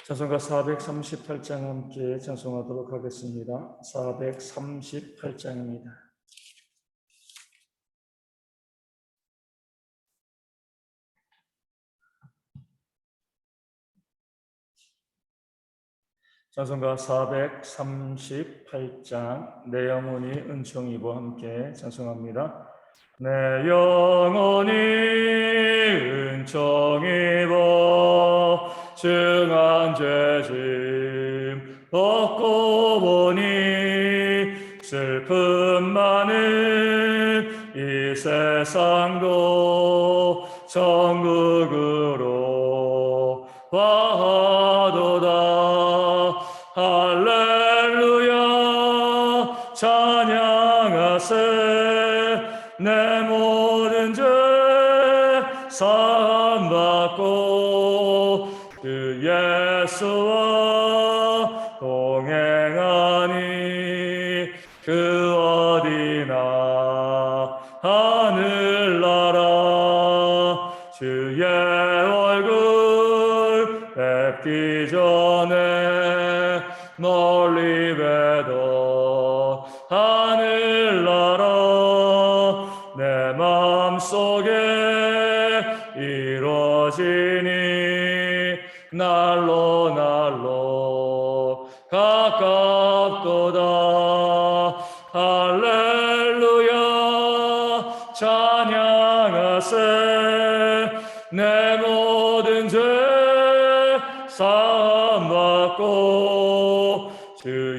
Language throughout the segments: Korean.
찬송가 438장 함께 찬송하도록 하겠습니다. 438장입니다. 찬송가 438장 내 영혼이 은총 입어 함께 찬송합니다. 내 영혼이 은총 입어 중한 죄짐 벗고 보니 슬픔 많은 이 세상도 천국으로 와도다. 할렐루야 찬양하세. 내 모든 죄 사함받고 그 예수와 동행하니 그 어디나 하늘나라. 주의 얼굴 뵙기 전에 멀리 뵈던 하늘나라. 내 마음속에 이루어지니 날로 날로 가깝도다. 할렐루야 찬양하세. 내 모든 죄 사함받고 주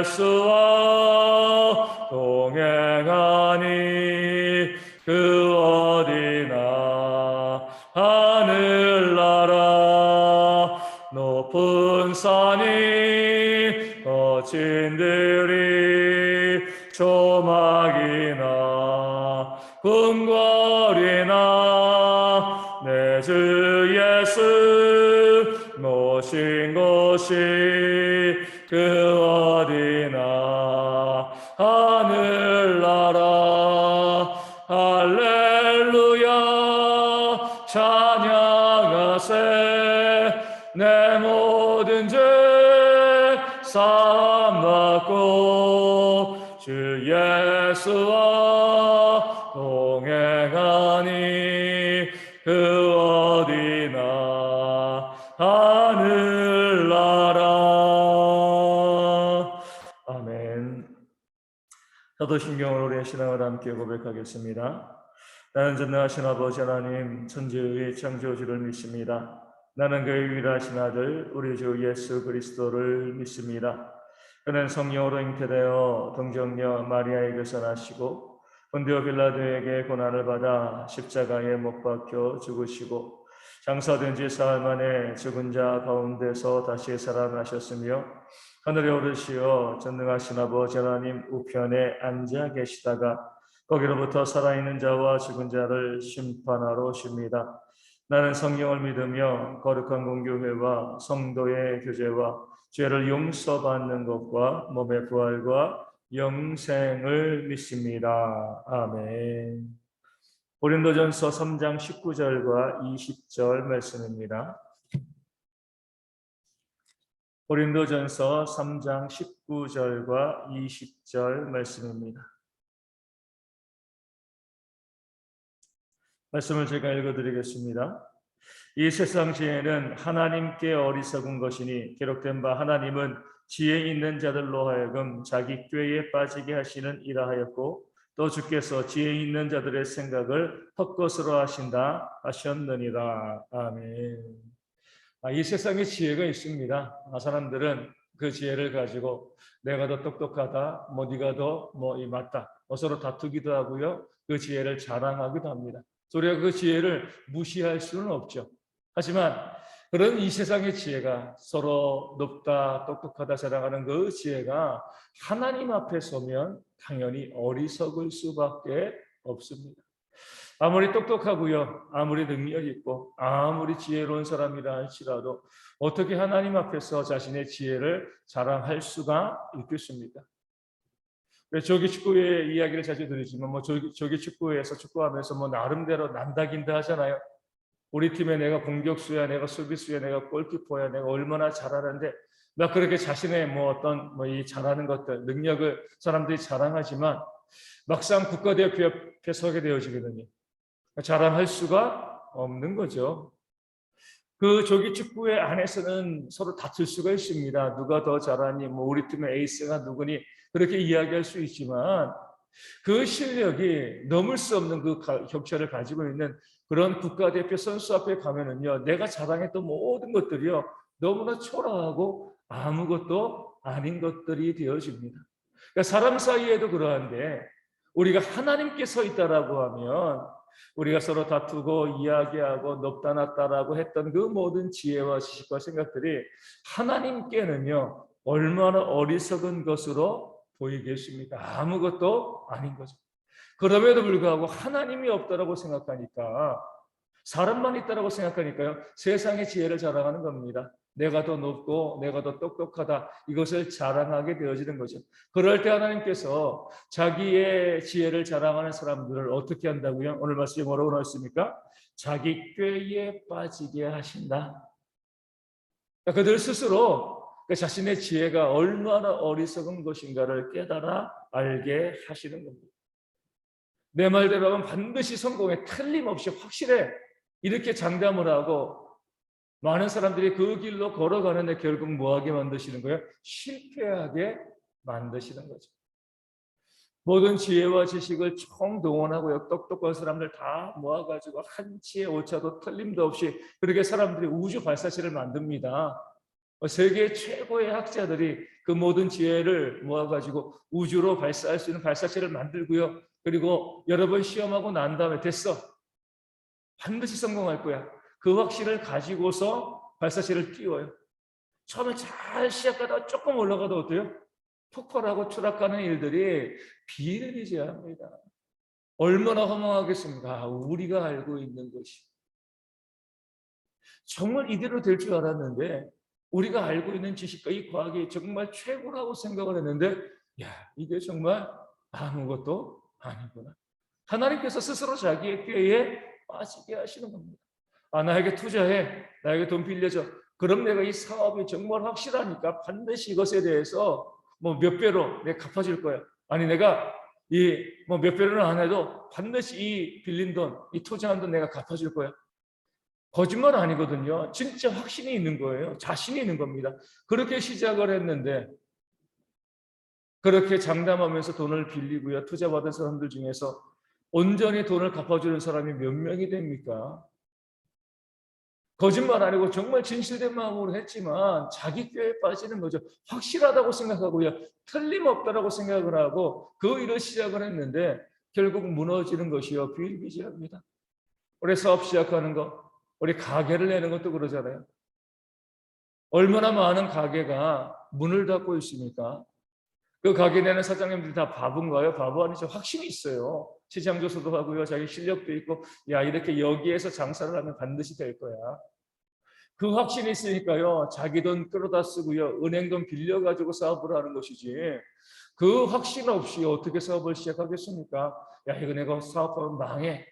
예수와 동행하니 그 어디나 하늘나라. 높은 산이 거친들이 조막이나 궁궐이나 내 주 예수 모신 곳이 그 어디나 하늘나라. 할렐루야 찬양하세. 내 모든 죄 사함받고 주 예수와 동행하니 그 어디나 하늘나라. 아멘. 사도신경을 우리의 신앙을 함께 고백하겠습니다. 나는 전능하신 아버지 하나님 천지의 창조주를 믿습니다. 나는 그의 유일하신 아들 우리 주 예수 그리스도를 믿습니다. 그는 성령으로 잉태되어 동정녀 마리아에게서 나시고 본디오 빌라도에게 고난을 받아 십자가에 못 박혀 죽으시고 장사된 지 사흘 만에 죽은 자 가운데서 다시 살아나셨으며 하늘에 오르시어 전능하신 아버지 하나님 우편에 앉아 계시다가 거기로부터 살아있는 자와 죽은 자를 심판하러 오십니다. 나는 성령을 믿으며 거룩한 공교회와 성도의 교제와 죄를 용서받는 것과 몸의 부활과 영생을 믿습니다. 아멘. 고린도전서 3장 19절과 20절 말씀입니다. 고린도전서 3장 19절과 20절 말씀입니다. 말씀을 제가 읽어드리겠습니다. 이 세상 지혜는 하나님께 어리석은 것이니 기록된 바 하나님은 지혜 있는 자들로 하여금 자기 꾀에 빠지게 하시는 이라 하였고 또 주께서 지혜 있는 자들의 생각을 헛것으로 하신다 하셨느니라. 아멘. 이 세상에 지혜가 있습니다. 사람들은 그 지혜를 가지고 내가 더 똑똑하다, 네가 더 맞다, 서로 다투기도 하고요. 그 지혜를 자랑하기도 합니다. 우리가 그 지혜를 무시할 수는 없죠. 하지만 그런 이 세상의 지혜가 서로 높다, 똑똑하다 자랑하는 그 지혜가 하나님 앞에 서면 당연히 어리석을 수밖에 없습니다. 아무리 똑똑하고요, 아무리 능력 있고, 아무리 지혜로운 사람이라 할지라도 어떻게 하나님 앞에서 자신의 지혜를 자랑할 수가 있겠습니까? 조기 축구의 이야기를 자주 드리지만 조기 축구에서 축구하면서 나름대로 난다긴다 하잖아요. 우리 팀에 내가 공격수야, 내가 수비수야, 내가 골키퍼야, 내가 얼마나 잘하는데 막 그렇게 자신의 이 잘하는 것들, 능력을 사람들이 자랑하지만 막상 국가대표 옆에 서게 되어지거든요. 자랑할 수가 없는 거죠. 그 조기 축구의 안에서는 서로 다툴 수가 있습니다. 누가 더 잘하니, 우리 팀의 에이스가 누구니 그렇게 이야기할 수 있지만 그 실력이 넘을 수 없는 그 격차를 가지고 있는 그런 국가대표 선수 앞에 가면은요, 내가 자랑했던 모든 것들이요 너무나 초라하고 아무것도 아닌 것들이 되어집니다. 그러니까 사람 사이에도 그러한데 우리가 하나님께 서 있다라고 하면 우리가 서로 다투고 이야기하고 높다 낮다라고 했던 그 모든 지혜와 지식과 생각들이 하나님께는요 얼마나 어리석은 것으로 보이겠습니까? 아무것도 아닌 거죠. 그럼에도 불구하고 하나님이 없다라고 생각하니까, 사람만 있다라고 생각하니까요 세상의 지혜를 자랑하는 겁니다. 내가 더 높고 내가 더 똑똑하다, 이것을 자랑하게 되어지는 거죠. 그럴 때 하나님께서 자기의 지혜를 자랑하는 사람들을 어떻게 한다고요? 오늘 말씀에 뭐라고 나왔습니까? 자기 꾀에 빠지게 하신다. 그러니까 그들 스스로 자신의 지혜가 얼마나 어리석은 것인가를 깨달아 알게 하시는 겁니다. 내 말대로 하면 반드시 성공에 틀림없이 확실해, 이렇게 장담을 하고 많은 사람들이 그 길로 걸어가는데 결국 뭐하게 만드시는 거예요? 실패하게 만드시는 거죠. 모든 지혜와 지식을 총동원하고요 똑똑한 사람들 다 모아가지고 한치의 오차도 틀림도 없이 그렇게 사람들이 우주 발사체를 만듭니다. 세계 최고의 학자들이 그 모든 지혜를 모아가지고 우주로 발사할 수 있는 발사체를 만들고요. 그리고 여러 번 시험하고 난 다음에 됐어, 반드시 성공할 거야, 그 확신을 가지고서 발사체를 띄워요. 처음에 잘 시작하다가 조금 올라가도 어때요? 폭발하고 추락하는 일들이 비일비재합니다. 얼마나 허망하겠습니까? 우리가 알고 있는 것이 정말 이대로 될 줄 알았는데, 우리가 알고 있는 지식과 이 과학이 정말 최고라고 생각을 했는데, 야, 이게 정말 아무것도 아니구나. 하나님께서 스스로 자기의 꾀에 빠지게 하시는 겁니다. 나에게 투자해, 나에게 돈 빌려줘. 그럼 내가 이 사업이 정말 확실하니까 반드시 이것에 대해서 몇 배로 내가 갚아줄 거야. 아니, 내가 몇 배로는 안 해도 반드시 이 빌린 돈, 이 투자한 돈 내가 갚아줄 거야. 거짓말 아니거든요. 진짜 확신이 있는 거예요. 자신이 있는 겁니다. 그렇게 시작을 했는데, 그렇게 장담하면서 돈을 빌리고요 투자받은 사람들 중에서 온전히 돈을 갚아주는 사람이 몇 명이 됩니까? 거짓말 아니고 정말 진실된 마음으로 했지만 자기 꾀에 빠지는 거죠. 확실하다고 생각하고요 틀림없다라고 생각을 하고 그 일을 시작을 했는데 결국 무너지는 것이요 비일비재합니다. 우리 사업 시작하는 거, 우리 가게를 내는 것도 그러잖아요. 얼마나 많은 가게가 문을 닫고 있습니까? 그 가게 내는 사장님들이 다 바본가요? 바보 아니죠. 확신이 있어요. 시장 조사도 하고요. 자기 실력도 있고, 야, 이렇게 여기에서 장사를 하면 반드시 될 거야. 그 확신이 있으니까요. 자기 돈 끌어다 쓰고요. 은행 돈 빌려가지고 사업을 하는 것이지. 그 확신 없이 어떻게 사업을 시작하겠습니까? 야, 이거 내가 사업하면 망해.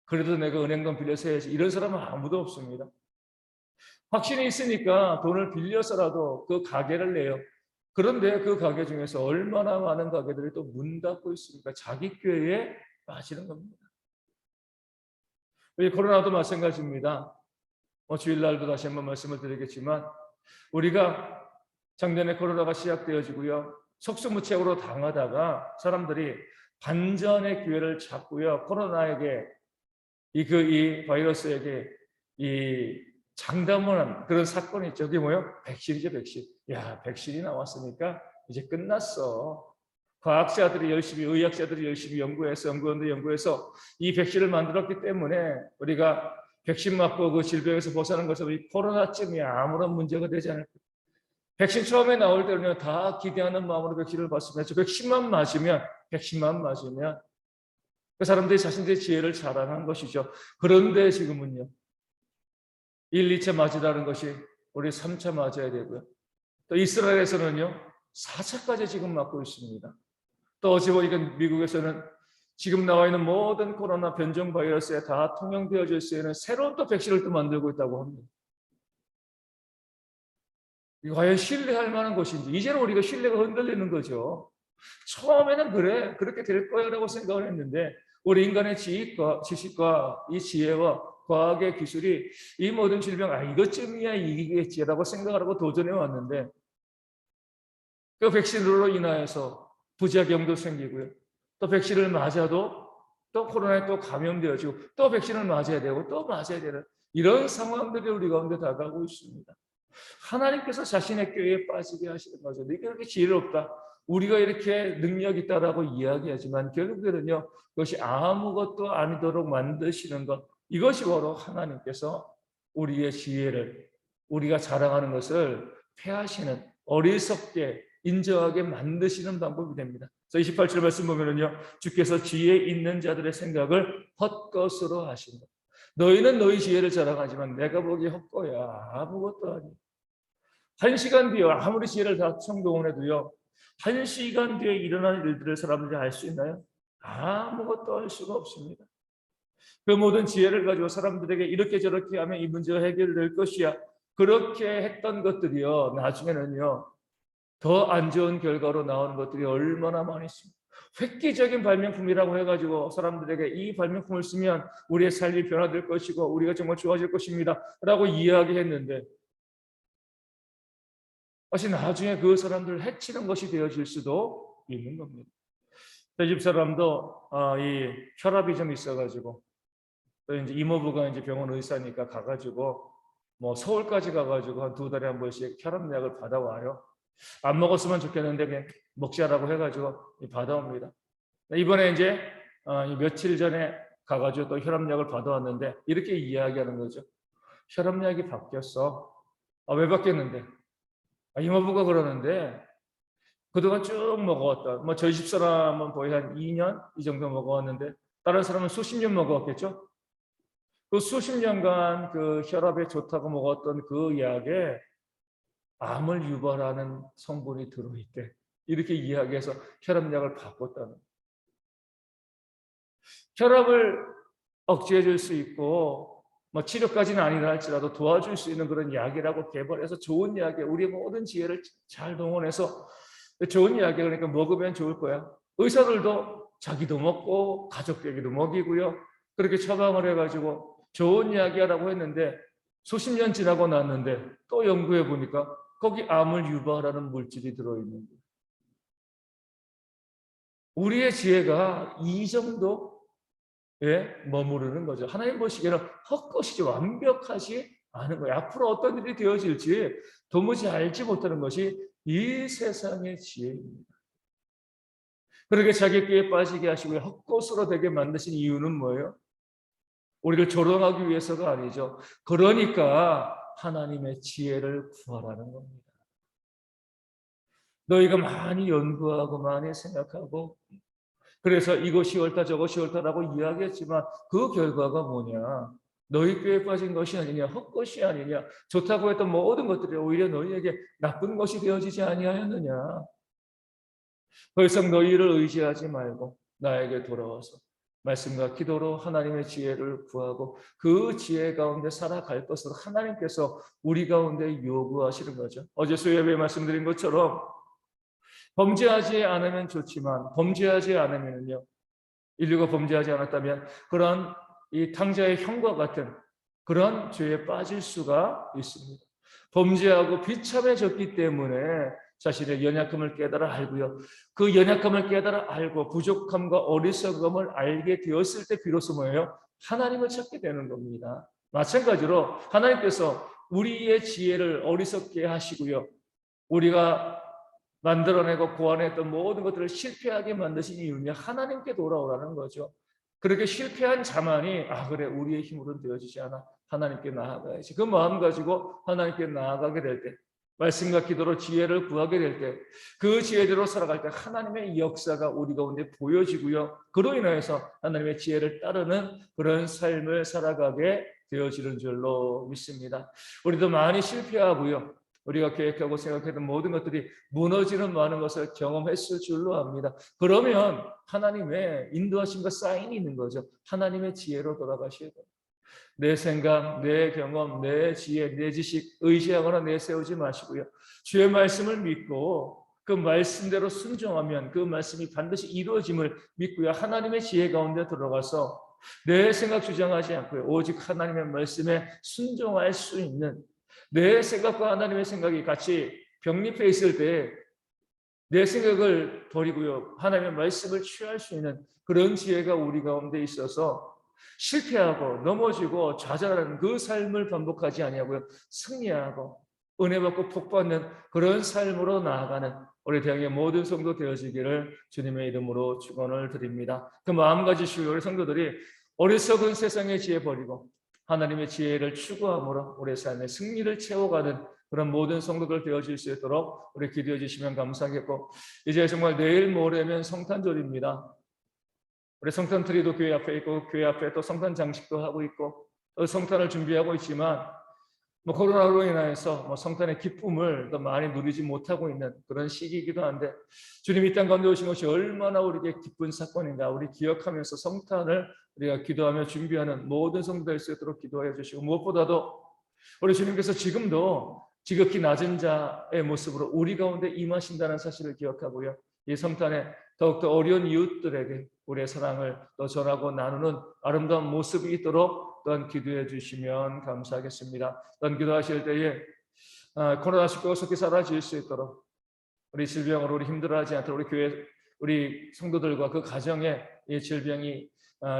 그래도 내가 은행 돈 빌려서 해야지. 이런 사람은 아무도 없습니다. 확신이 있으니까 돈을 빌려서라도 그 가게를 내요. 그런데 그 가게 중에서 얼마나 많은 가게들이 또 문 닫고 있습니까? 자기 꾀에 빠지는 겁니다. 이 코로나도 마찬가지입니다. 주일날도 다시 한번 말씀을 드리겠지만 우리가 작년에 코로나가 시작되어지고요. 속수무책으로 당하다가 사람들이 반전의 기회를 잡고요. 코로나에게 이 바이러스에게 이 장담을 한 그런 사건이 있죠. 그게 뭐예요? 백신이죠, 백신. 야, 백신이 나왔으니까 이제 끝났어. 과학자들이 열심히, 의학자들이 열심히 연구원도 연구해서 이 백신을 만들었기 때문에 우리가 백신 맞고 그 질병에서 벗어나는 것은 이 코로나쯤이 아무런 문제가 되지 않을 거예요. 백신 처음에 나올 때는 다 기대하는 마음으로 백신을 받습니다. 백신만 맞으면 그 사람들이 자신들의 지혜를 자랑한 것이죠. 그런데 지금은요. 1, 2차 맞으라는 것이 우리 3차 맞아야 되고요. 또 이스라엘에서는요. 4차까지 지금 맞고 있습니다. 또 어제 보니까 미국에서는 지금 나와 있는 모든 코로나 변종 바이러스에 다 통용되어질 수 있는 새로운 또 백신을 또 만들고 있다고 합니다. 이거 과연 신뢰할 만한 것인지 이제는 우리가 신뢰가 흔들리는 거죠. 처음에는 그렇게 될 거야라고 생각을 했는데 우리 인간의 지식과 이 지혜와 과학의 기술이 이 모든 질병 이것쯤이야 이기겠지라고 생각을 하고 도전해 왔는데 그 백신으로 인하여서 부작용도 생기고요. 또 백신을 맞아도 또 코로나에 또 감염되어지고 또 백신을 맞아야 되고 또 맞아야 되는 이런 상황들이 우리 가운데 다가오고 있습니다. 하나님께서 자신의 꾀에 빠지게 하시는 거죠. 이게 그렇게 지혜롭다. 우리가 이렇게 능력 있다라고 이야기하지만 결국에는요. 그것이 아무것도 아니도록 만드시는 것. 이것이 바로 하나님께서 우리의 지혜를 우리가 자랑하는 것을 폐하시는 어리석게 인정하게 만드시는 방법이 됩니다. 그래서 28절 말씀 보면은요. 주께서 지혜 있는 자들의 생각을 헛것으로 하신다. 너희는 너희 지혜를 자랑하지만 내가 보기에 헛거야. 아무것도 아니야. 1시간 뒤에 아무리 지혜를 다 성동원해도요. 1시간 뒤에 일어날 일들을 사람들이 알 수 있나요? 아무것도 알 수가 없습니다. 그 모든 지혜를 가지고 사람들에게 이렇게 저렇게 하면 이 문제가 해결될 것이야. 그렇게 했던 것들이요. 나중에는요. 더 안 좋은 결과로 나오는 것들이 얼마나 많이 있습니다. 획기적인 발명품이라고 해가지고 사람들에게 이 발명품을 쓰면 우리의 삶이 변화될 것이고 우리가 정말 좋아질 것입니다. 라고 이야기했는데 사실 나중에 그 사람들을 해치는 것이 되어질 수도 있는 겁니다. 저희 집 사람도 이 혈압이 좀 있어가지고 또 이제 이모부가 이제 병원 의사니까 가가지고 뭐 서울까지 가가지고 한 2달에 한 번씩 혈압약을 받아와요. 안 먹었으면 좋겠는데 그냥 먹자라고 해가지고 받아옵니다. 이번에 이제 며칠 전에 가가지고 또 혈압약을 받아왔는데 이렇게 이야기하는 거죠. 혈압약이 바뀌었어. 왜 바뀌었는데? 이모부가 그러는데 그동안 쭉 먹어왔다. 뭐 저희 집 사람은 거의 한 2년 이 정도 먹어왔는데 다른 사람은 수십 년 먹어왔겠죠. 그 수십 년간 그 혈압에 좋다고 먹었던 그 약에 암을 유발하는 성분이 들어있대. 이렇게 이야기해서 혈압약을 바꿨다는. 혈압을 억제해 줄 수 있고 뭐 치료까지는 아니라 할지라도 도와줄 수 있는 그런 약이라고 개발해서 좋은 약에 우리 모든 지혜를 잘 동원해서 좋은 약이 그러니까 먹으면 좋을 거야. 의사들도 자기도 먹고 가족에게도 먹이고요. 그렇게 처방을 해가지고 좋은 약이라고 했는데 수십 년 지나고 났는데 또 연구해 보니까 거기 암을 유발하는 물질이 들어있는 거예요. 우리의 지혜가 이 정도에 머무르는 거죠. 하나님 보시기에는 헛것이지 완벽하지 않은 거예요. 앞으로 어떤 일이 되어질지 도무지 알지 못하는 것이 이 세상의 지혜입니다. 그렇게 자기 꾀에 빠지게 하시고 헛것으로 되게 만드신 이유는 뭐예요? 우리를 조롱하기 위해서가 아니죠. 그러니까 하나님의 지혜를 구하라는 겁니다. 너희가 많이 연구하고 많이 생각하고 그래서 이것이 옳다 저것이 옳다라고 이야기했지만 그 결과가 뭐냐? 너희 꾀에 빠진 것이 아니냐? 헛것이 아니냐? 좋다고 했던 모든 것들이 오히려 너희에게 나쁜 것이 되어지지 아니하였느냐? 더 이상 너희를 의지하지 말고 나에게 돌아와서 말씀과 기도로 하나님의 지혜를 구하고 그 지혜 가운데 살아갈 것을 하나님께서 우리 가운데 요구하시는 거죠. 어제 수요예배에 말씀드린 것처럼 범죄하지 않으면 좋지만 범죄하지 않으면요 인류가 범죄하지 않았다면 그런 이 탕자의 형과 같은 그런 죄에 빠질 수가 있습니다. 범죄하고 비참해졌기 때문에 자신의 연약함을 깨달아 알고요. 그 연약함을 깨달아 알고 부족함과 어리석음을 알게 되었을 때 비로소 뭐예요? 하나님을 찾게 되는 겁니다. 마찬가지로 하나님께서 우리의 지혜를 어리석게 하시고요. 우리가 만들어내고 고안했던 모든 것들을 실패하게 만드신 이유는 하나님께 돌아오라는 거죠. 그렇게 실패한 자만이 그래 우리의 힘으로는 되어지지 않아. 하나님께 나아가야지. 그 마음 가지고 하나님께 나아가게 될 때 말씀과 기도로 지혜를 구하게 될 때 그 지혜대로 살아갈 때 하나님의 역사가 우리 가운데 보여지고요. 그로 인해서 하나님의 지혜를 따르는 그런 삶을 살아가게 되어지는 줄로 믿습니다. 우리도 많이 실패하고요. 우리가 계획하고 생각했던 모든 것들이 무너지는 많은 것을 경험했을 줄로 압니다. 그러면 하나님의 인도하심과 사인이 있는 거죠. 하나님의 지혜로 돌아가셔야 돼요. 내 생각, 내 경험, 내 지혜, 내 지식 의지하거나 내세우지 마시고요. 주의 말씀을 믿고 그 말씀대로 순종하면 그 말씀이 반드시 이루어짐을 믿고요. 하나님의 지혜 가운데 들어가서 내 생각 주장하지 않고요. 오직 하나님의 말씀에 순종할 수 있는, 내 생각과 하나님의 생각이 같이 병립해 있을 때 내 생각을 버리고요. 하나님의 말씀을 취할 수 있는 그런 지혜가 우리 가운데 있어서 실패하고 넘어지고 좌절하는 그 삶을 반복하지 아니하고요. 승리하고 은혜 받고 복 받는 그런 삶으로 나아가는 우리 대학의 모든 성도 되어지기를 주님의 이름으로 축원을 드립니다. 그 마음 가지시고 우리 성도들이 어리석은 세상의 지혜 버리고 하나님의 지혜를 추구함으로 우리 삶의 승리를 채워가는 그런 모든 성도들 되어질 수 있도록 우리 기도해 주시면 감사하겠고, 이제 정말 내일 모레면 성탄절입니다. 우리 성탄 트리도 교회 앞에 있고 교회 앞에 또 성탄 장식도 하고 있고 또 성탄을 준비하고 있지만 코로나로 인해서 성탄의 기쁨을 더 많이 누리지 못하고 있는 그런 시기이기도 한데, 주님이 이 땅 가운데 오신 것이 얼마나 우리에게 기쁜 사건인가 우리 기억하면서 성탄을 우리가 기도하며 준비하는 모든 성도들 수 있도록 기도해 주시고, 무엇보다도 우리 주님께서 지금도 지극히 낮은 자의 모습으로 우리 가운데 임하신다는 사실을 기억하고요. 이 성탄에 더욱더 어려운 이웃들에게 우리의 사랑을 또 전하고 나누는 아름다운 모습이 있도록 또한 기도해 주시면 감사하겠습니다. 또한 기도하실 때에 코로나19가 속히 사라질 수 있도록, 우리 질병으로 우리 힘들어하지 않도록 우리 교회 우리 성도들과 그 가정에 이 질병이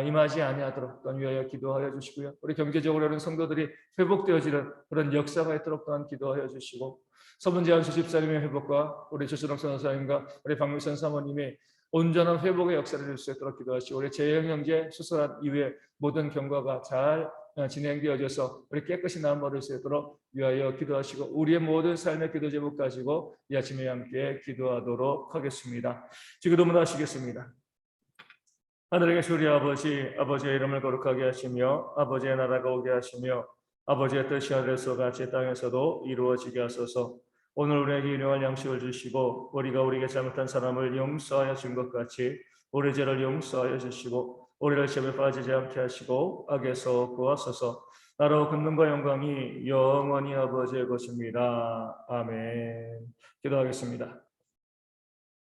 임하지 아니하도록 또한 위하여 기도하여 주시고요. 우리 경제적으로는 성도들이 회복되어지는 그런 역사가 있도록 또한 기도하여 주시고, 서문재 한수 집사님의 회복과 우리 조수롱 선사님과 우리 박미선 사모님의 온전한 회복의 역사를 줄 수 있도록 기도하시고, 우리 재영 형제 수술한 이후에 모든 경과가 잘 진행되어져서 우리 깨끗이 나음받을 수 있도록 위하여 기도하시고, 우리의 모든 삶의 기도 제목 가지고 이 아침에 함께 기도하도록 하겠습니다. 기도문 하시겠습니다. 하늘에 계신 우리 아버지, 아버지의 이름을 거룩하게 하시며 아버지의 나라가 오게 하시며 아버지의 뜻이 하늘에서 같이 땅에서도 이루어지게 하소서. 오늘 우리에게 일용할 양식을 주시고 우리가 우리에게 잘못한 사람을 용서하여 준 것 같이 우리 죄를 용서하여 주시고 우리를 시험에 빠지지 않게 하시고 악에서 구하소서. 나로 권능과 영광이 영원히 아버지의 것입니다. 아멘. 기도하겠습니다.